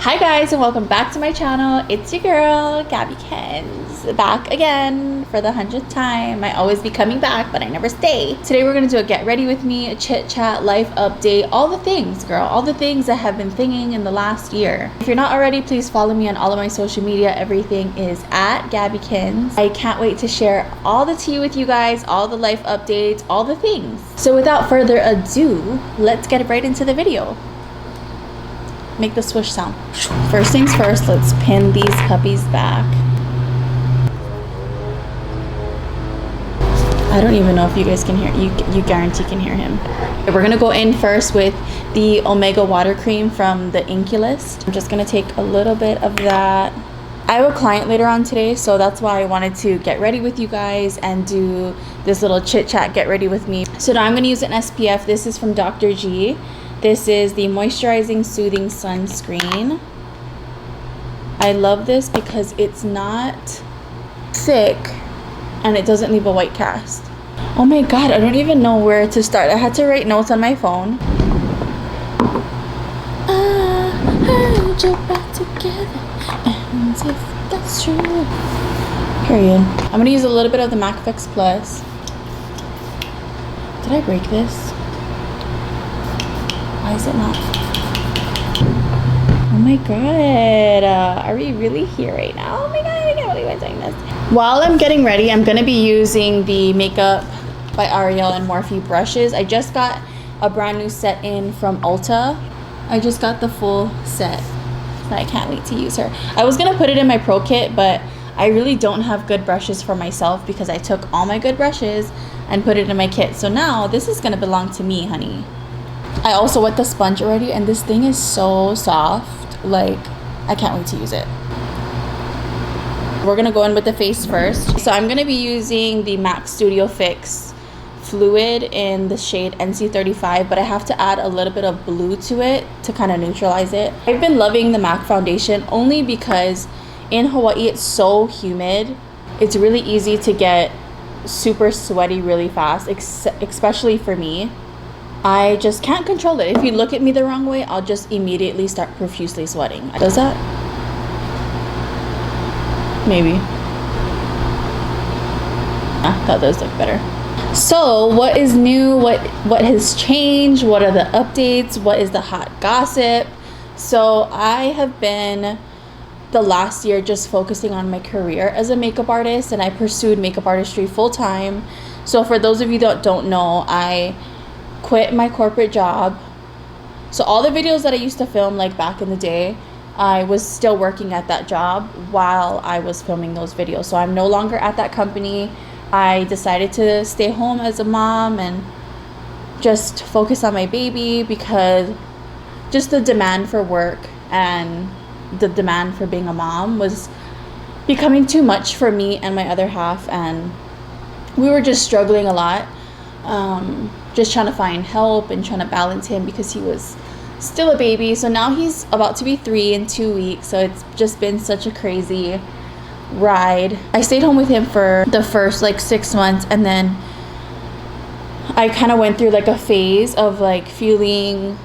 Hi guys, and welcome back to my channel. It's your girl Gabby Kens, back again for the 100th time. I always be coming back, but I never stay. Today we're gonna do a get ready with me, a chit chat, life update, all the things, girl, all the things that have been thinking in the last year. If you're not already, please follow me on all of my social media. Everything is at Gabby Kens. I can't wait to share all the tea with you guys, all the life updates, all the things. So without further ado, let's get right into the video. Make the swoosh sound. First things first, let's pin these puppies back. I don't even know if you guys can hear, you guarantee can hear him. We're gonna go in first with the Omega water cream from the Inkeylist. I'm just gonna take a little bit of that. I have a client later on today, so that's why I wanted to get ready with you guys and do this little chit chat, get ready with me. So now I'm gonna use an SPF. This is from Dr.G. This is the Moisturizing Soothing Sunscreen. I love this because it's not thick and it doesn't leave a white cast. Oh my god, I don't even know where to start. I had to write notes on my phone. I heard you back together, and if that's true. Period. I'm gonna use a little bit of the MAC Fix Plus. Did I break this? Why is it not? Oh my god, are we really here right now? Oh my god, I can't believe I'm doing this. While I'm getting ready, I'm gonna be using the Makeup by Ariel and Morphe brushes. I just got a brand new set in from Ulta. I just got the full set, so I can't wait to use her. I was gonna put it in my pro kit, but I really don't have good brushes for myself because I took all my good brushes and put it in my kit. So now this is gonna belong to me, honey. I also wet the sponge already, and this thing is so soft. Like, I can't wait to use it. We're gonna go in with the face first. So I'm gonna be using the MAC Studio Fix Fluid in the shade NC35, but I have to add a little bit of blue to it to kind of neutralize it. I've been loving the MAC foundation only because in Hawaii it's so humid. It's really easy to get super sweaty really fast, especially for me. I just can't control it. If you look at me the wrong way, I'll just immediately start profusely sweating. Does that? Maybe. That does look better. So what is new? What has changed? What are the updates? What is the hot gossip? So I have been the last year just focusing on my career as a makeup artist, and I pursued makeup artistry full time. So for those of you that don't know, I quit my corporate job. So all the videos that I used to film like back in the day, I was still working at that job while I was filming those videos. So I'm no longer at that company. I decided to stay home as a mom and just focus on my baby because just the demand for work and the demand for being a mom was becoming too much for me and my other half, and we were just struggling a lot. Just trying to find help and trying to balance him because he was still a baby. So now he's about to be 3 in 2 weeks. So it's just been such a crazy ride. I stayed home with him for the first like 6 months, and then I kind of went through like a phase of like feeling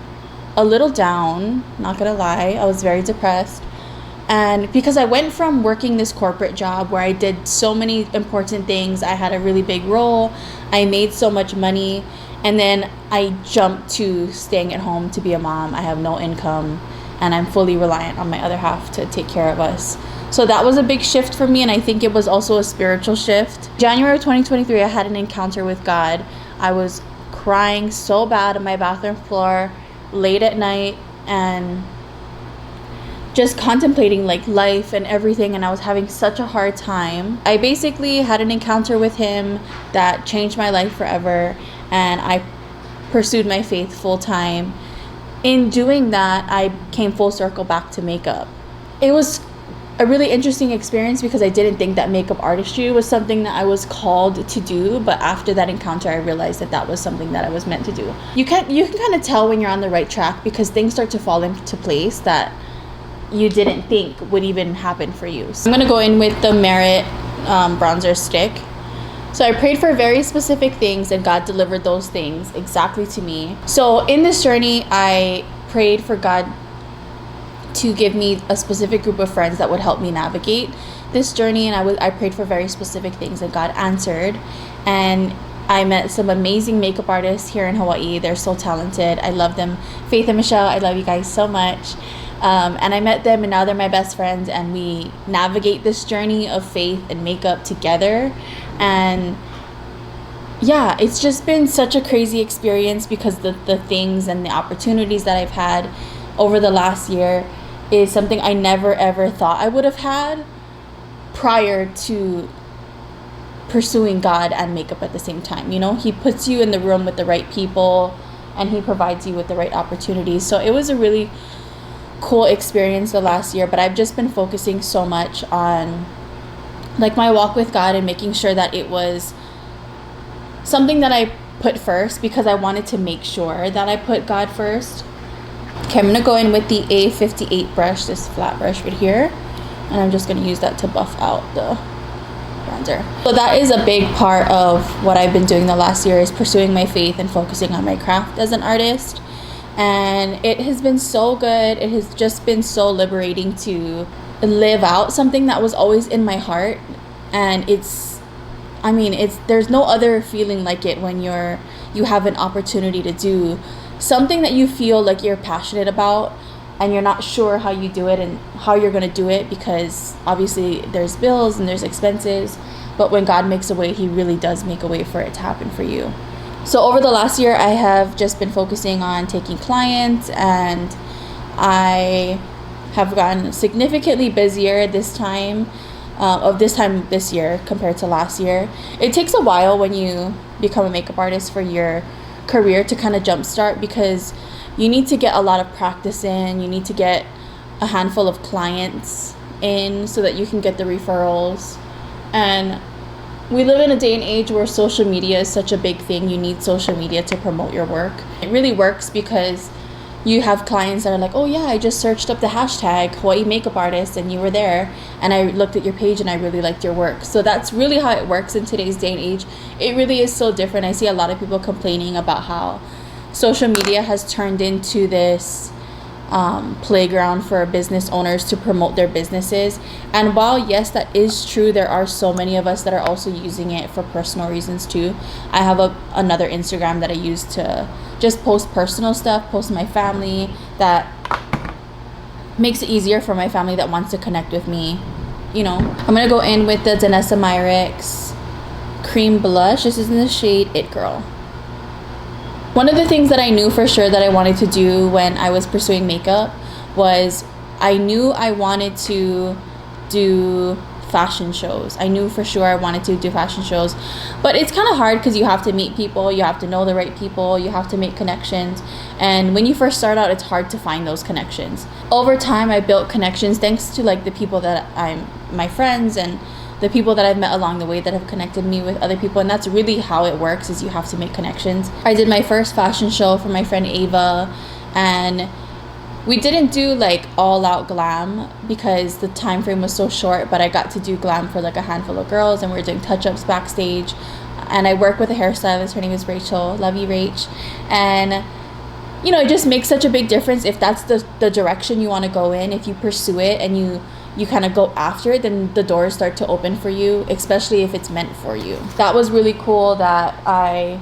a little down, not gonna lie. I was very depressed. And because I went from working this corporate job where I did so many important things, I had a really big role, I made so much money, and then I jumped to staying at home to be a mom. I have no income, and I'm fully reliant on my other half to take care of us. So that was a big shift for me, and I think it was also a spiritual shift. January 2023, I had an encounter with God. I was crying so bad on my bathroom floor late at night and just contemplating like life and everything, and I was having such a hard time. I basically had an encounter with him that changed my life forever, and I pursued my faith full time. In doing that, I came full circle back to makeup. It was a really interesting experience because I didn't think that makeup artistry was something that I was called to do, but after that encounter I realized that that was something that I was meant to do. You can kind of tell when you're on the right track because things start to fall into place that you didn't think would even happen for you. So I'm gonna go in with the Merit bronzer stick. So I prayed for very specific things, and God delivered those things exactly to me. So in this journey, I prayed for God to give me a specific group of friends that would help me navigate this journey. And I prayed for very specific things, and God answered. And I met some amazing makeup artists here in Hawaii. They're so talented. I love them. Faith and Michelle, I love you guys so much. And I met them, and now they're my best friends, and we navigate this journey of faith and makeup together. And yeah, it's just been such a crazy experience, because the things and the opportunities that I've had over the last year is something I never ever thought I would have had prior to pursuing God and makeup at the same time. You know, he puts you in the room with the right people, and he provides you with the right opportunities. So it was a really cool experience the last year, but I've just been focusing so much on like my walk with God and making sure that it was something that I put first, because I wanted to make sure that I put God first. Okay, I'm gonna go in with the A58 brush, this flat brush right here, and I'm just gonna use that to buff out the bronzer. So that is a big part of what I've been doing the last year, is pursuing my faith and focusing on my craft as an artist. And it has been so good. It has just been so liberating to live out something that was always in my heart. And there's no other feeling like it when you have an opportunity to do something that you feel like you're passionate about, and you're not sure how you do it and how you're going to do it, because obviously there's bills and there's expenses. But when God makes a way, he really does make a way for it to happen for you. So over the last year, I have just been focusing on taking clients, and I have gotten significantly busier this year compared to last year. It takes a while when you become a makeup artist for your career to kind of jumpstart, because you need to get a lot of practice in. You need to get a handful of clients in so that you can get the referrals. And we live in a day and age where social media is such a big thing. You need social media to promote your work. It really works, because you have clients that are like, oh yeah, I just searched up the hashtag Hawaii makeup artist and you were there, and I looked at your page and I really liked your work. So that's really how it works in today's day and age. It really is so different. I see a lot of people complaining about how social media has turned into this playground for business owners to promote their businesses. And while yes, that is true, there are so many of us that are also using it for personal reasons too. I have another Instagram that I use to just post personal stuff, post my family, that makes it easier for my family that wants to connect with me. You know, I'm gonna go in with the Danessa Myricks cream blush. This is in the shade It Girl. One of the things that I knew for sure that I wanted to do when I was pursuing makeup was I knew I wanted to do fashion shows. I knew for sure I wanted to do fashion shows, but it's kind of hard because you have to meet people, you have to know the right people, you have to make connections. And when you first start out, it's hard to find those connections. Over time, I built connections thanks to like the people that I'm my friends and the people that I've met along the way that have connected me with other people. And that's really how it works, is you have to make connections. I did my first fashion show for my friend Ava, and we didn't do like all out glam because the time frame was so short, but I got to do glam for like a handful of girls, and we were doing touch-ups backstage. And I work with a hairstylist, her name is Rachel, love you Rach. And you know, it just makes such a big difference if that's the direction you want to go in. If you pursue it and you kind of go after it, then the doors start to open for you, especially if it's meant for you. That was really cool that I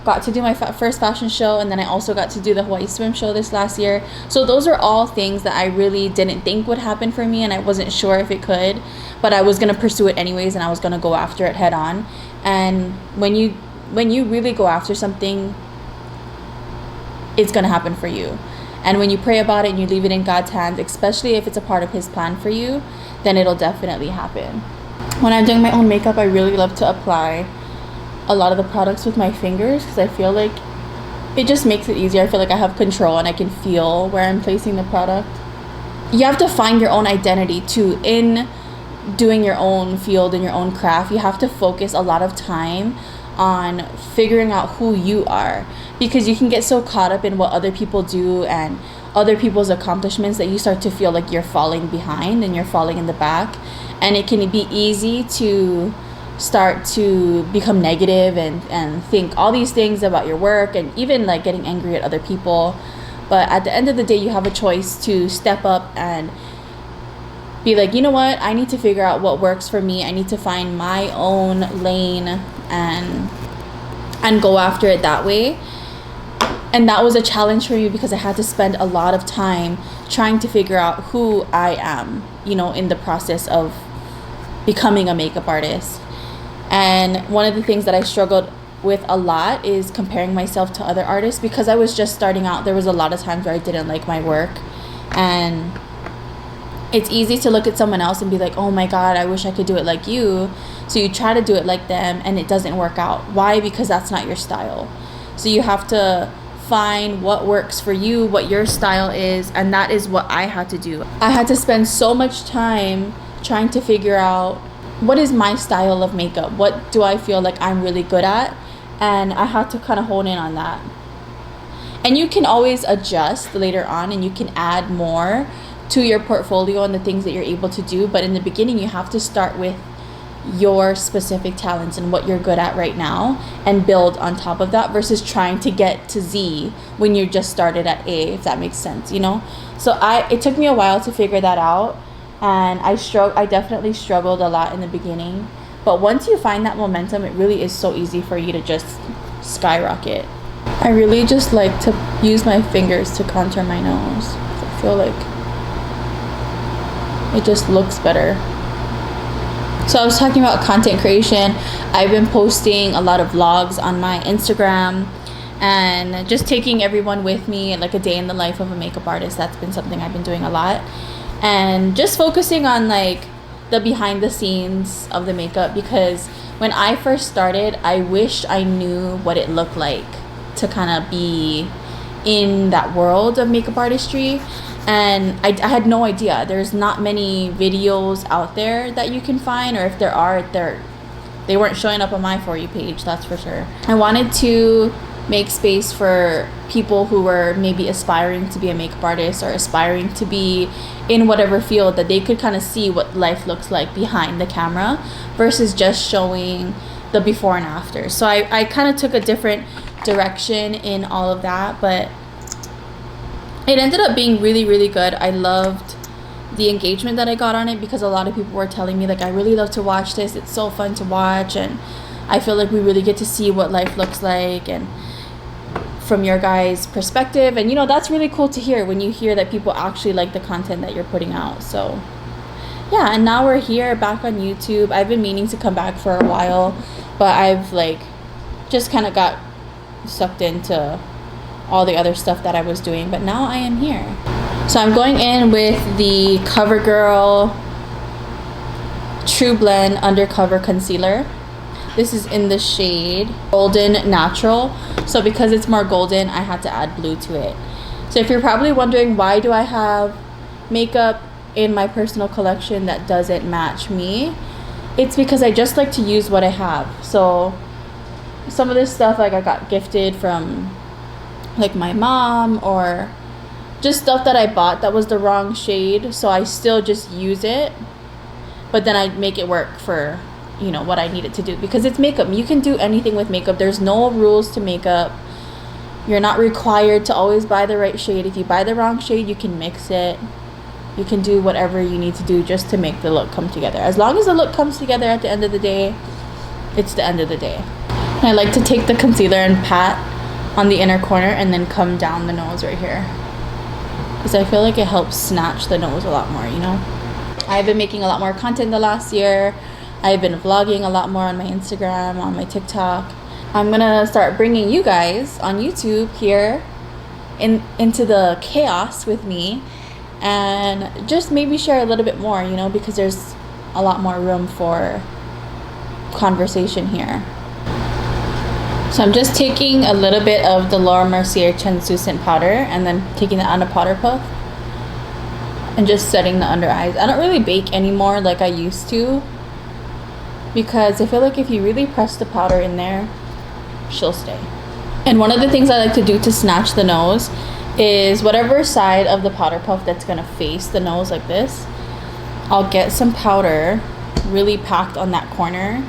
got to do my first fashion show, and then I also got to do the Hawaii swim show this last year. So those are all things that I really didn't think would happen for me, and I wasn't sure if it could, but I was going to pursue it anyways, and I was going to go after it head on. And when you really go after something, it's going to happen for you. And when you pray about it and you leave it in God's hands, especially if it's a part of his plan for you, then it'll definitely happen. When I'm doing my own makeup, I really love to apply a lot of the products with my fingers because I feel like it just makes it easier. I feel like I have control and I can feel where I'm placing the product. You have to find your own identity too. In doing your own field and your own craft, you have to focus a lot of time on figuring out who you are, because you can get so caught up in what other people do and other people's accomplishments that you start to feel like you're falling behind and you're falling in the back. And it can be easy to start to become negative and think all these things about your work, and even like getting angry at other people. But at the end of the day, you have a choice to step up and be like, you know what, I need to figure out what works for me. I need to find my own lane and go after it that way. And that was a challenge for me because I had to spend a lot of time trying to figure out who I am, you know, in the process of becoming a makeup artist. And one of the things that I struggled with a lot is comparing myself to other artists, because I was just starting out. There was a lot of times where I didn't like my work, and it's easy to look at someone else and be like, oh my god, I wish I could do it like you. So you try to do it like them and it doesn't work out. Why? Because that's not your style. So you have to find what works for you, what your style is, and that is what I had to do. I had to spend so much time trying to figure out what is my style of makeup, what do I feel like I'm really good at, and I had to kind of hone in on that. And you can always adjust later on, and you can add more to your portfolio and the things that you're able to do, but in the beginning you have to start with your specific talents and what you're good at right now and build on top of that, versus trying to get to Z when you just started at A, if that makes sense, you know. So it took me a while to figure that out, and I definitely struggled a lot in the beginning, but once you find that momentum, it really is so easy for you to just skyrocket. I really just like to use my fingers to contour my nose. I feel like it just looks better. So I was talking about content creation. I've been posting a lot of vlogs on my Instagram and just taking everyone with me, like a day in the life of a makeup artist. That's been something I've been doing a lot, and just focusing on like the behind the scenes of the makeup, because when I first started, I wished I knew what it looked like to kind of be in that world of makeup artistry. And I had no idea. There's not many videos out there that you can find, or if there are, they weren't showing up on my For You page, that's for sure. I wanted to make space for people who were maybe aspiring to be a makeup artist or aspiring to be in whatever field, that they could kind of see what life looks like behind the camera versus just showing the before and after. So I kind of took a different direction in all of that, but it ended up being really, really good. I loved the engagement that I got on it, because a lot of people were telling me like, I really love to watch this, it's so fun to watch, and I feel like we really get to see what life looks like and from your guys' perspective. And you know, that's really cool to hear when you hear that people actually like the content that you're putting out. So yeah, and now we're here back on YouTube. I've been meaning to come back for a while, but I've like just kind of got sucked into all the other stuff that I was doing, but now I am here. So I'm going in with the Covergirl True Blend Undercover Concealer. This is in the shade Golden Natural. So because it's more golden, I had to add blue to it. So if you're probably wondering, why do I have makeup in my personal collection that doesn't match me? It's because I just like to use what I have. So some of this stuff like I got gifted from like my mom, or just stuff that I bought that was the wrong shade, so I still just use it, but then I make it work for, you know, what I need it to do, because it's makeup. You can do anything with makeup. There's no rules to makeup. You're not required to always buy the right shade. If you buy the wrong shade, you can mix it. You can do whatever you need to do just to make the look come together. As long as the look comes together at the end of the day, it's the end of the day. And I like to take the concealer and pat on the inner corner and then come down the nose right here, because I feel like it helps snatch the nose a lot more, you know. I've been making a lot more content the last year. I've been vlogging a lot more on my Instagram, on my TikTok. I'm gonna start bringing you guys on YouTube here into the chaos with me, and just maybe share a little bit more, you know, because there's a lot more room for conversation here. So I'm just taking a little bit of the Laura Mercier Translucent powder and then taking that on a powder puff and just setting the under eyes. I don't really bake anymore like I used to, because I feel like if you really press the powder in there, she'll stay. And one of the things I like to do to snatch the nose is whatever side of the powder puff that's gonna face the nose like this, I'll get some powder really packed on that corner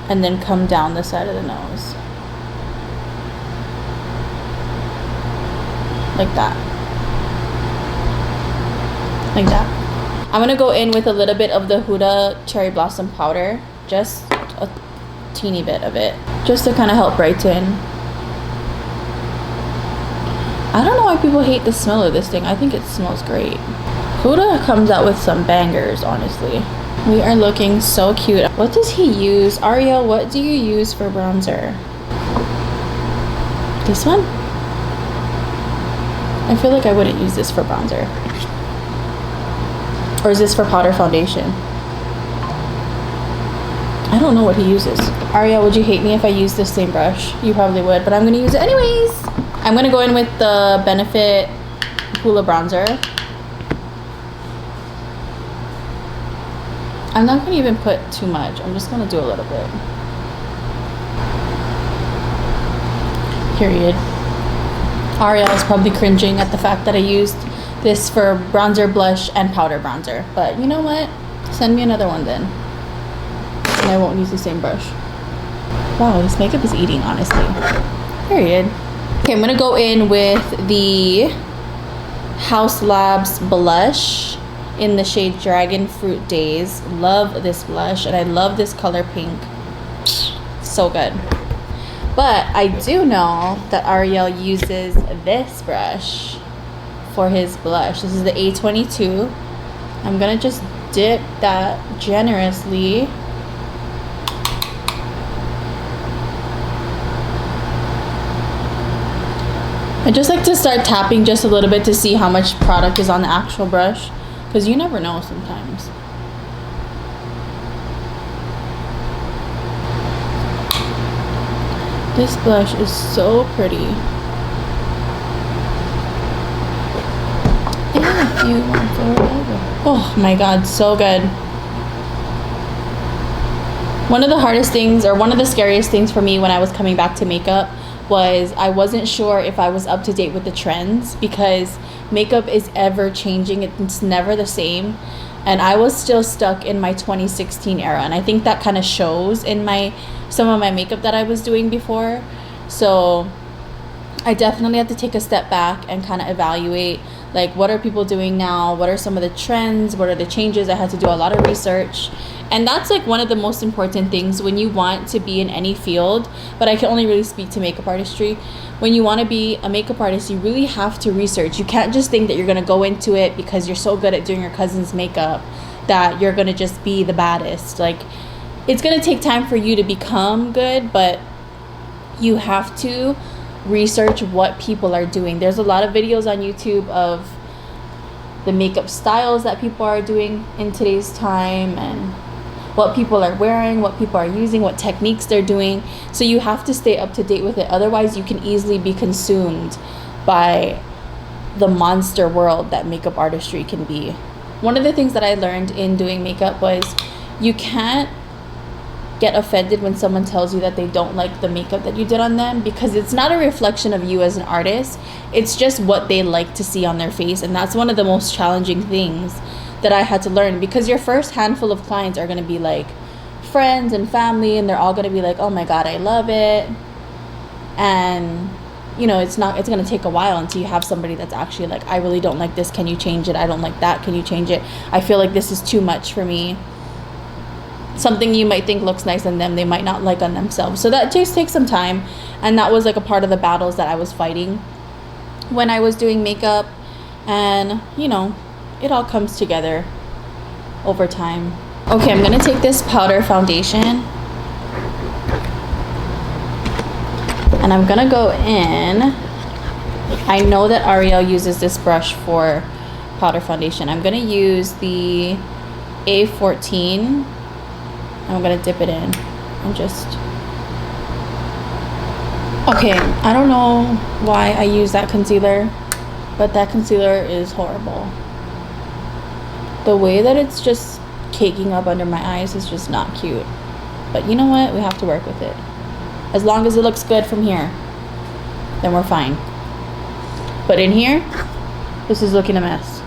and then come down the side of the nose. like that. Like that. I'm gonna go in with a little bit of the Huda Cherry Blossom Powder, just a teeny bit of it, just to kind of help brighten. I don't know why people hate the smell of this thing. I think it smells great. Huda comes out with some bangers, honestly. We are looking so cute. What does he use? Ariel, what do you use for bronzer? This one? I feel like I wouldn't use this for bronzer. Or is this for powder foundation? I don't know what he uses. Ariel, would you hate me if I used the same brush? You probably would, but I'm gonna use it anyways. I'm gonna go in with the Benefit Hoola bronzer. I'm not gonna even put too much. I'm just gonna do a little bit. Period. Ariel is probably cringing at the fact that I used this for bronzer, blush, and powder bronzer. But you know what? Send me another one then. And I won't use the same brush. Wow, this makeup is eating, honestly. Period. Okay, I'm gonna go in with the Haus Labs blush in the shade Dragon Fruit Daze. Love this blush, and I love this color pink. So good. But I do know that Ariel uses this brush for his blush. This is the A22. I'm gonna just dip that generously. I just like to start tapping just a little bit to see how much product is on the actual brush, because you never know sometimes. This blush is so pretty. If you want forever. Oh my god, so good. One of the hardest things, or one of the scariest things for me when I was coming back to makeup, was I wasn't sure if I was up to date with the trends, because makeup is ever changing. It's never the same, and I was still stuck in my 2016 era, and I think that kind of shows in some of my makeup that I was doing before. So I definitely had to take a step back and kind of evaluate, like, what are people doing now, what are some of the trends, what are the changes. I had to do a lot of research. And that's like one of the most important things when you want to be in any field, but I can only really speak to makeup artistry. When you want to be a makeup artist, you really have to research. You can't just think that you're going to go into it because you're so good at doing your cousin's makeup that you're going to just be the baddest. Like, it's going to take time for you to become good, but you have to research what people are doing. There's a lot of videos on YouTube of the makeup styles that people are doing in today's time, and what people are wearing, what people are using, what techniques they're doing. So you have to stay up to date with it. Otherwise, you can easily be consumed by the monster world that makeup artistry can be. One of the things that I learned in doing makeup was you can't get offended when someone tells you that they don't like the makeup that you did on them, because it's not a reflection of you as an artist. It's just what they like to see on their face. And that's one of the most challenging things that I had to learn, because your first handful of clients are going to be like friends and family, and they're all going to be like, oh my god, I love it. And you know, it's going to take a while until you have somebody that's actually like, I really don't like this, can you change it? I don't like that, can you change it? I feel like this is too much for me. Something you might think looks nice on them, they might not like on themselves. So that just takes some time, and that was like a part of the battles that I was fighting when I was doing makeup. And you know, it all comes together over time. Okay, I'm gonna take this powder foundation and I'm gonna go in. I know that Ariel uses this brush for powder foundation. I'm gonna use the A14. I'm gonna dip it in and just... Okay, I don't know why I use that concealer, but that concealer is horrible. The way that it's just caking up under my eyes is just not cute. But you know what? We have to work with it. As long as it looks good from here, then we're fine. But in here, this is looking a mess.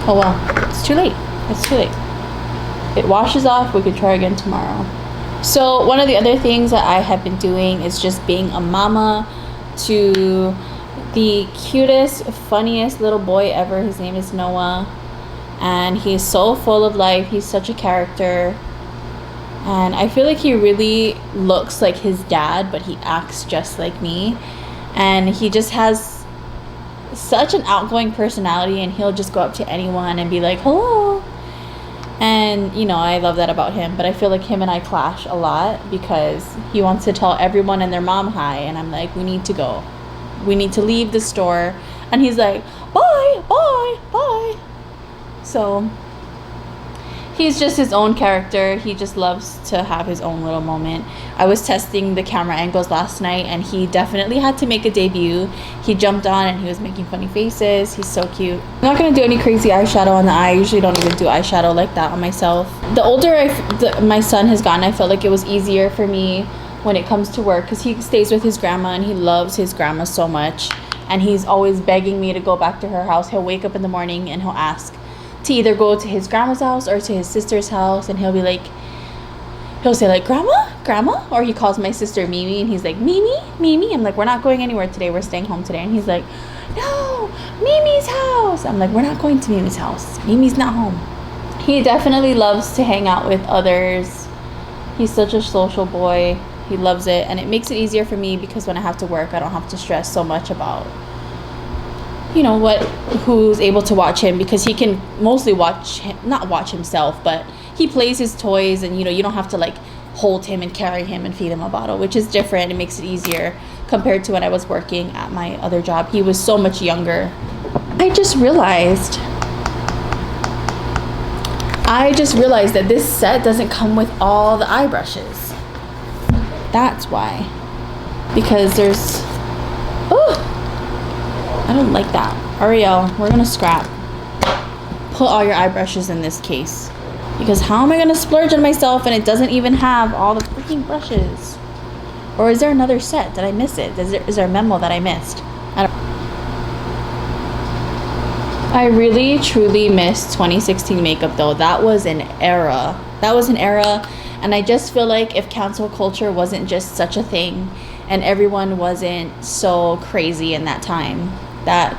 Oh well, it's too late. It's too late. It washes off. We could try again tomorrow. So one of the other things that I have been doing is just being a mama to the cutest, funniest little boy ever. His name is Noah, and he's so full of life. He's such a character, and I feel like he really looks like his dad, but he acts just like me. And he just has such an outgoing personality, and he'll just go up to anyone and be like, hello. And you know, I love that about him, but I feel like him and I clash a lot because he wants to tell everyone and their mom hi, and I'm like, we need to go, we need to leave the store, and he's like, bye, bye, bye. So he's just his own character. He just loves to have his own little moment. I was testing the camera angles last night, and he definitely had to make a debut. He jumped on and he was making funny faces. He's so cute. I'm not gonna do any crazy eyeshadow on the eye. I usually don't even do eyeshadow like that on myself. The older my son has gotten, I felt like it was easier for me when it comes to work, because he stays with his grandma and he loves his grandma so much, and he's always begging me to go back to her house. He'll wake up in the morning and he'll ask to either go to his grandma's house or to his sister's house, and he'll say like, grandma, or he calls my sister Mimi, and he's like, Mimi. I'm like, we're not going anywhere today, we're staying home today. And he's like, no, Mimi's house. I'm like, we're not going to Mimi's house, Mimi's not home. He definitely loves to hang out with others. He's such a social boy. He loves it, and it makes it easier for me because when I have to work, I don't have to stress so much about, you know, who's able to watch him, because he can mostly not watch himself, but he plays his toys, and you know, you don't have to like hold him and carry him and feed him a bottle, which is different. It makes it easier compared to when I was working at my other job. He was so much younger. I just realized that this set doesn't come with all the eye brushes. That's why. Because there's, I don't like that. Ariel, we're gonna scrap. Put all your eye brushes in this case. Because how am I gonna splurge on myself and it doesn't even have all the freaking brushes? Or is there another set? Did I miss it? Is there a memo that I missed? I really truly miss 2016 makeup though. That was an era. And I just feel like if cancel culture wasn't just such a thing and everyone wasn't so crazy in that time, that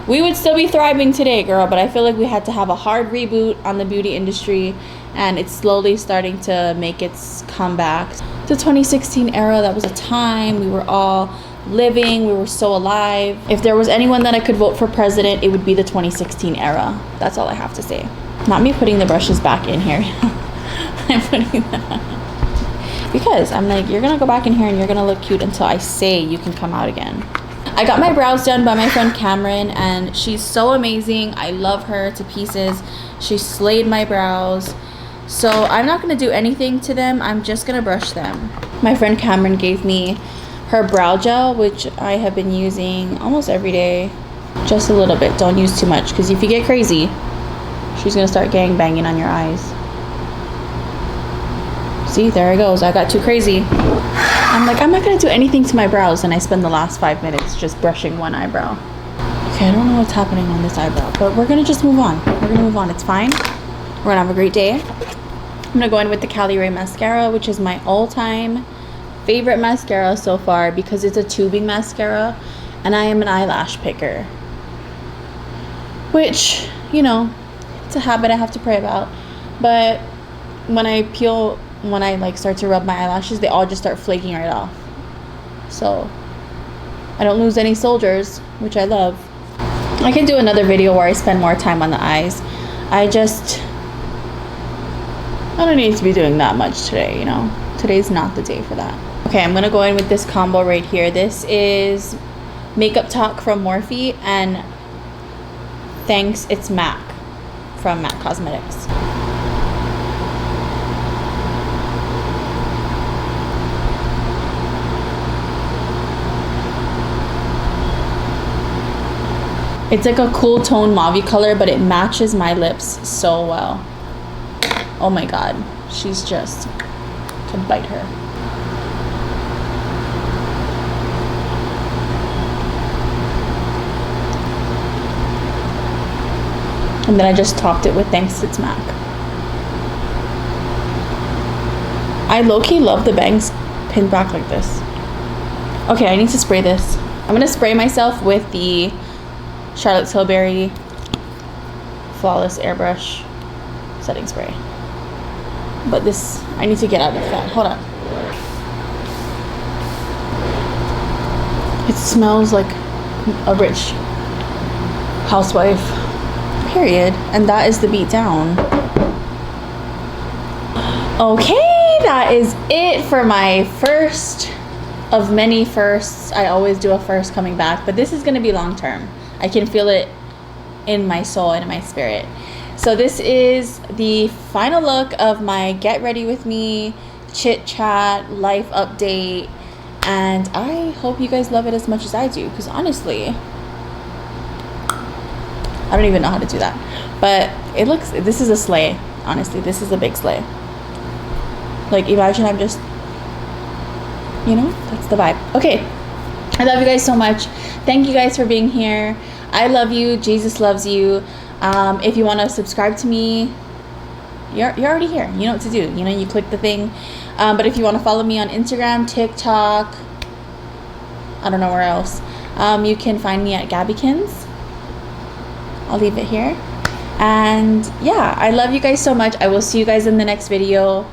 we would still be thriving today, girl. But I feel like we had to have a hard reboot on the beauty industry, and it's slowly starting to make its comeback. The 2016 era, that was a time we were all living, we were so alive. If there was anyone that I could vote for president, it would be the 2016 era. That's all I have to say. Not me putting the brushes back in here. I'm putting them on. Because I'm like, you're gonna go back in here and you're gonna look cute until I say you can come out again. I got my brows done by my friend Cameron, and she's so amazing. I love her to pieces. She slayed my brows. So I'm not gonna do anything to them. I'm just gonna brush them. My friend Cameron gave me her brow gel, which I have been using almost every day. Just a little bit, don't use too much, because if you get crazy, she's gonna start gang banging on your eyes. See, there it goes. I got too crazy. I'm like, I'm not gonna do anything to my brows, and I spend the last 5 minutes just brushing one eyebrow. Okay, I don't know what's happening on this eyebrow, but we're gonna just move on. It's fine. We're gonna have a great day. I'm gonna go in with the Caliray Mascara, which is my all-time favorite mascara so far, because it's a tubing mascara, and I am an eyelash picker. Which, you know, it's a habit I have to pray about. But when I like start to rub my eyelashes, they all just start flaking right off. So I don't lose any soldiers, which I love. I can do another video where I spend more time on the eyes. I don't need to be doing that much today, you know. Today's not the day for that. Okay, I'm gonna go in with this combo right here. This is Makeup Talk from Morphe, and Thanks It's MAC from MAC Cosmetics. It's like a cool tone mauve color, but it matches my lips so well. Oh my god, she's just, could bite her. And then I just topped it with Thanks It's MAC. I low-key love the bangs pinned back like this. Okay, I need to spray this. I'm gonna spray myself with the Charlotte Tilbury Flawless Airbrush setting spray. But this, I need to get out of the fan. Hold on. It smells like a rich housewife, period. And that is the beat down. Okay, that is it for my first of many firsts. I always do a first coming back, but this is gonna be long term. I can feel it in my soul and in my spirit. So this is the final look of my get ready with me, chit chat, life update, and I hope you guys love it as much as I do, because honestly, I don't even know how to do that. But it looks, this is a sleigh. Honestly, this is a big sleigh. Like, imagine I'm just, you know, that's the vibe. Okay, I love you guys so much. Thank you guys for being here. I love you. Jesus loves you. If you want to subscribe to me, you're already here. You know what to do. You know, you click the thing. But if you want to follow me on Instagram, TikTok, I don't know where else, you can find me at Gabbykins. I'll leave it here. And yeah, I love you guys so much. I will see you guys in the next video.